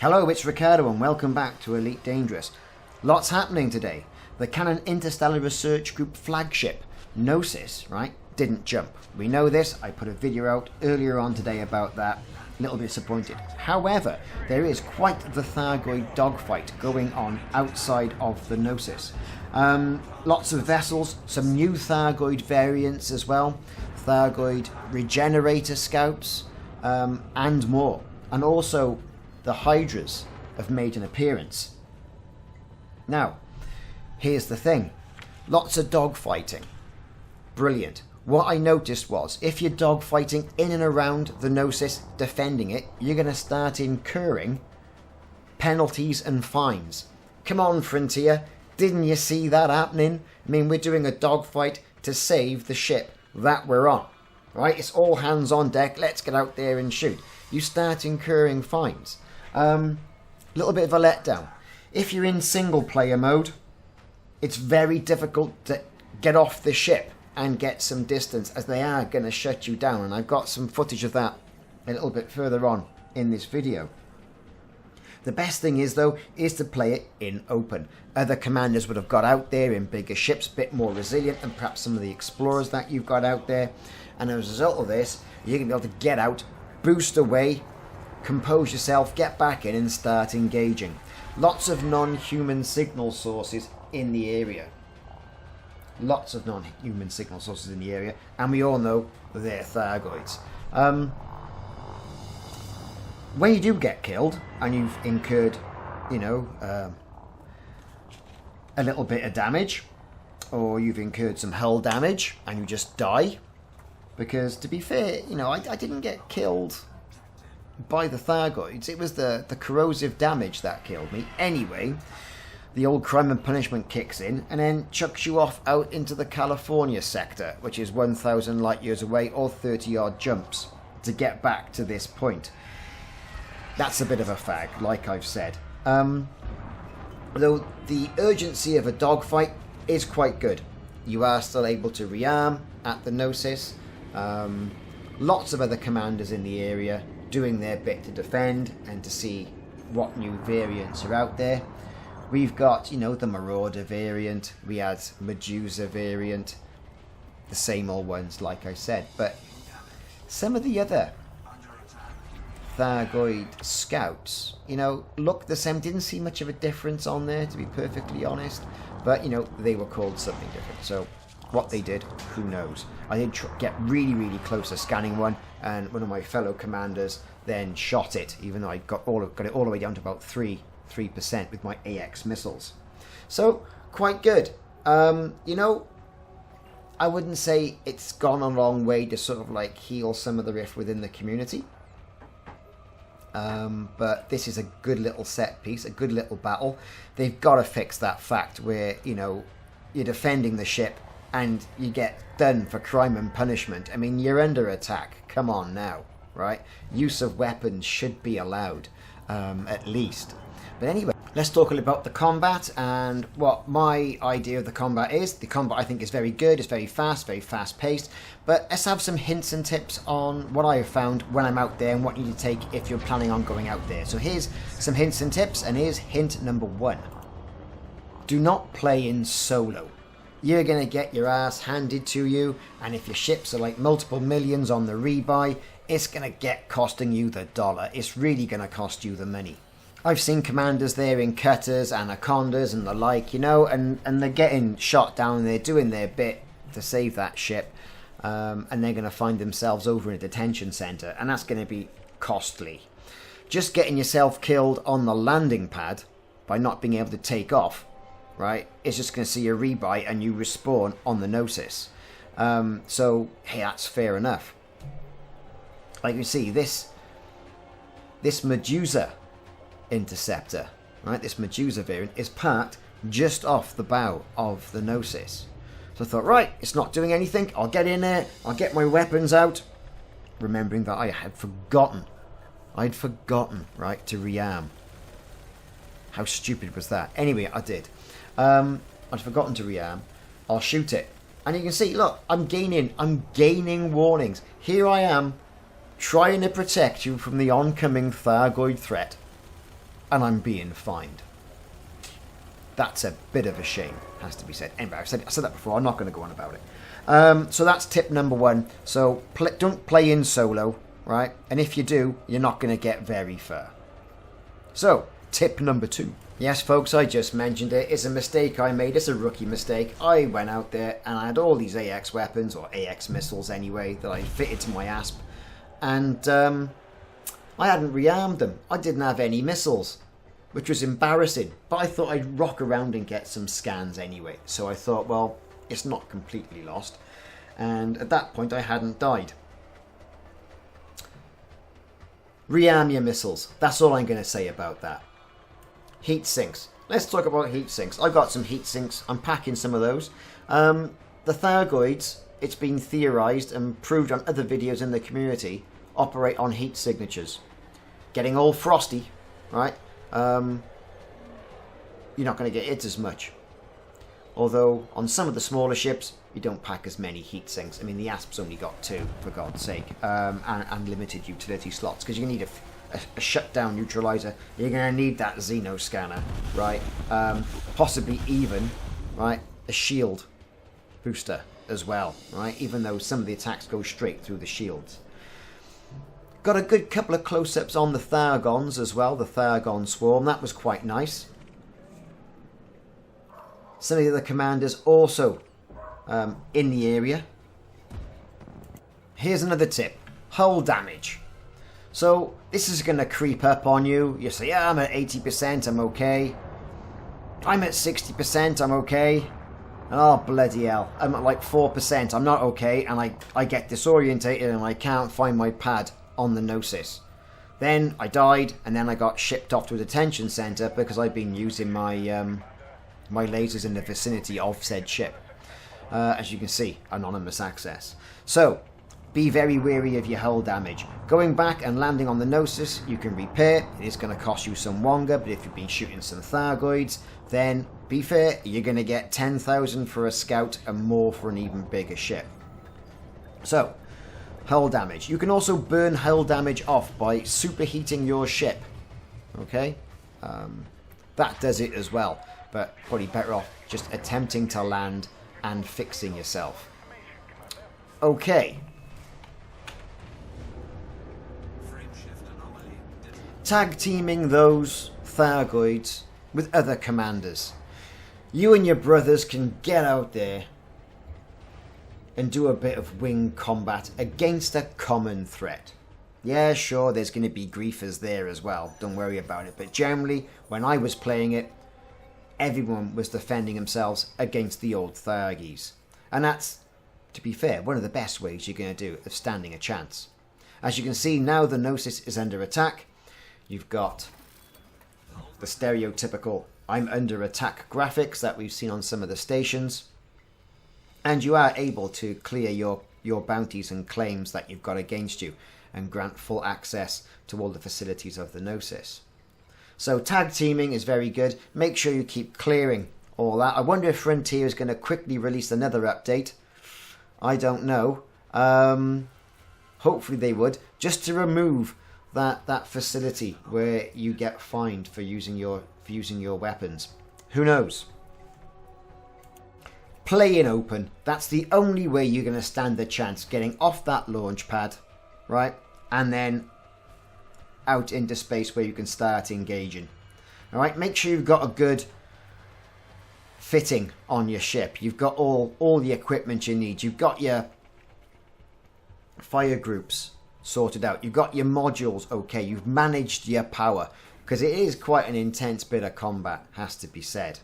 Hello, it's Ricardo and welcome back to Elite Dangerous. Lots happening today. The Canon Interstellar Research Group flagship, Gnosis, right, didn't jump. We know this. I put a video out earlier on today about that. A little bit disappointed. However, there is quite the Thargoid dogfight going on outside of the Gnosis. Lots of vessels, some new Thargoid variants as well. Thargoid Regenerator scouts, and more. And also, the Hydras have made an appearance. Now, here's the thing. Lots of dogfighting. Brilliant. What I noticed was, if you're dogfighting in and around the Gnosis, defending it, you're going to start incurring penalties and fines. Come on, Frontier. Didn't you see that happening? I mean, we're doing a dogfight to save the ship that we're on. Right? It's all hands on deck. Let's get out there and shoot. You start incurring fines. Little bit of a letdown. If you're in single player mode, it's very difficult to get off the ship and get some distance, as they are going to shut you down. And I've got some footage of that a little bit further on in this video. The best thing is, though, is to play it in open. Other commanders would have got out there in bigger ships, a bit more resilient than perhaps some of the explorers that you've got out there. And as a result of this, you're going to be able to get out, boost away, compose yourself, get back in and start engaging. Lots of non-human signal sources in the area. Lots of non-human signal sources in the area, and we all know they're Thargoids. When you do get killed, and you've incurred, a little bit of damage, or you've incurred some hull damage, and you just die, because to be fair, I didn't get killed by the Thargoids. It was the corrosive damage that killed me. Anyway, the old crime and punishment kicks in and then chucks you off out into the California sector, which is 1,000 light years away, or 30 odd jumps to get back to this point. That's a bit of a fag, like I've said. Though the urgency of a dogfight is quite good. You are still able to rearm at the Gnosis. Lots of other commanders in the area doing their bit to defend and to see what new variants are out there. We've got, the Marauder variant, we had Medusa variant, the same old ones, like I said. But some of the other Thargoid scouts, look the same. Didn't see much of a difference on there, to be perfectly honest. But, they were called something different. So what they did, who knows. I did get really, really close to scanning one, and one of my fellow commanders then shot it, even though I got it all the way down to about 3% with my AX missiles. So, quite good. I wouldn't say it's gone a long way to sort of heal some of the rift within the community. But this is a good little set piece, a good little battle. They've got to fix that fact where, you're defending the ship and you get done for crime and punishment. I mean, you're under attack. Come on now, right? Use of weapons should be allowed, at least. But anyway, let's talk a little about the combat and what my idea of the combat is. The combat, I think, is very good. It's very fast-paced. But let's have some hints and tips on what I have found when I'm out there and what you need to take if you're planning on going out there. So here's some hints and tips, and here's hint number 1. Do not play in solo. You're going to get your ass handed to you, and if your ships are multiple millions on the rebuy, it's going to get costing you the dollar. It's really going to cost you the money. I've seen commanders there in cutters, anacondas and the like, and they're getting shot down and they're doing their bit to save that ship, and they're going to find themselves over in a detention centre, and that's going to be costly. Just getting yourself killed on the landing pad by not being able to take off, right, it's just going to see a rebuy and you respawn on the Gnosis. So, hey, that's fair enough. Like you see, this Medusa interceptor, right, this Medusa variant is parked just off the bow of the Gnosis. So I thought, right, it's not doing anything. I'll get in there. I'll get my weapons out. Remembering that I had forgotten. I'd forgotten, right, to rearm. How stupid was that? Anyway, I did. I'd forgotten to rearm. I'll shoot it. And you can see, look, I'm gaining warnings. Here I am, trying to protect you from the oncoming Thargoid threat. and I'm being fined. That's a bit of a shame, has to be said. Anyway, I said that before, I'm not going to go on about it. So that's tip number 1. So don't play in solo, right? And if you do, you're not going to get very far. So, tip number 2. Yes, folks, I just mentioned it. It's a mistake I made. It's a rookie mistake. I went out there and I had all these AX weapons, or AX missiles anyway, that I fitted to my ASP. And I hadn't rearmed them. I didn't have any missiles, which was embarrassing. But I thought I'd rock around and get some scans anyway. So I thought, well, it's not completely lost. And at that point, I hadn't died. Rearm your missiles. That's all I'm going to say about that. Heat sinks. Let's talk about heat sinks. I've got some heat sinks. I'm packing some of those. The Thargoids, it's been theorized and proved on other videos in the community, operate on heat signatures. Getting all frosty, right? You're not going to get hit as much. Although on some of the smaller ships, you don't pack as many heat sinks. I mean, the ASP's only got 2, for God's sake, and limited utility slots, because you need a shutdown neutralizer. You're going to need that Xeno scanner, right? Possibly even, right, a shield booster as well, right? Even though some of the attacks go straight through the shields. Got a good couple of close-ups on the Thargons as well, the Thargon swarm. That was quite nice. Some of the other commanders also in the area. Here's another tip. Hull damage. So this is going to creep up on you. You say, yeah, I'm at 80%, I'm okay. I'm at 60%, I'm okay. And oh, bloody hell, I'm at like 4%, I'm not okay. And I get disorientated and I can't find my pad on the Gnosis. Then I died, and then I got shipped off to a detention centre because I've been using my my lasers in the vicinity of said ship. As you can see, anonymous access. So, be very wary of your hull damage. Going back and landing on the Gnosis, you can repair. It is going to cost you some Wonga, but if you've been shooting some Thargoids, then, be fair, you're going to get 10,000 for a scout and more for an even bigger ship. So, hull damage. You can also burn hull damage off by superheating your ship. Okay? That does it as well, but probably better off just attempting to land and fixing yourself. Okay. Tag teaming those Thargoids with other commanders. You and your brothers can get out there and do a bit of wing combat against a common threat. Yeah, sure, there's going to be griefers there as well, don't worry about it. But generally, when I was playing it, everyone was defending themselves against the old Thargies. And that's, to be fair, one of the best ways you're going to do of standing a chance. As you can see, now the Gnosis is under attack. You've got the stereotypical I'm under attack graphics that we've seen on some of the stations. And you are able to clear your bounties and claims that you've got against you and grant full access to all the facilities of the Gnosis. So tag teaming is very good. Make sure you keep clearing all that. I wonder if Frontier is going to quickly release another update. I don't know. Hopefully they would. Just to remove that facility where you get fined for using your weapons. Who knows? Play in open. That's the only way you're going to stand a chance getting off that launch pad, right? And then out into space where you can start engaging. All right, make sure you've got a good fitting on your ship. You've got all the equipment you need. You've got your fire groups sorted out. You've got your modules okay. You've managed your power, because it is quite an intense bit of combat, has to be said.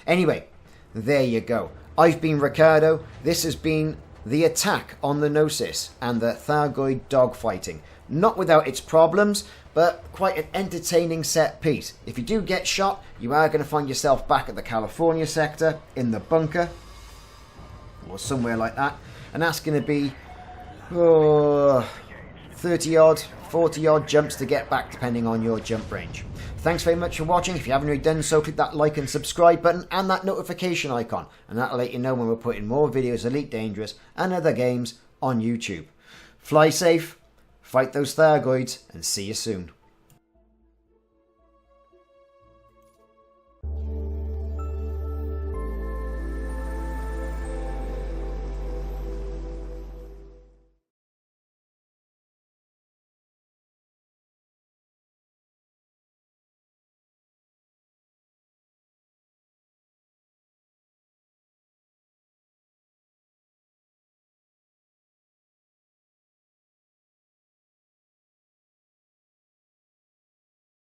Anyway, there you go. I've been Ricardo. This has been the attack on the Gnosis and the Thargoid dogfighting. Not without its problems, but quite an entertaining set piece. If you do get shot, you are going to find yourself back at the California sector, in the bunker, or somewhere like that. And that's going to be 30 odd, 40 odd jumps to get back, depending on your jump range. Thanks very much for watching. If you haven't already done so, click that like and subscribe button and that notification icon, and that'll let you know when we're putting more videos of Elite Dangerous and other games on YouTube. Fly safe, fight those Thargoids, and see you soon.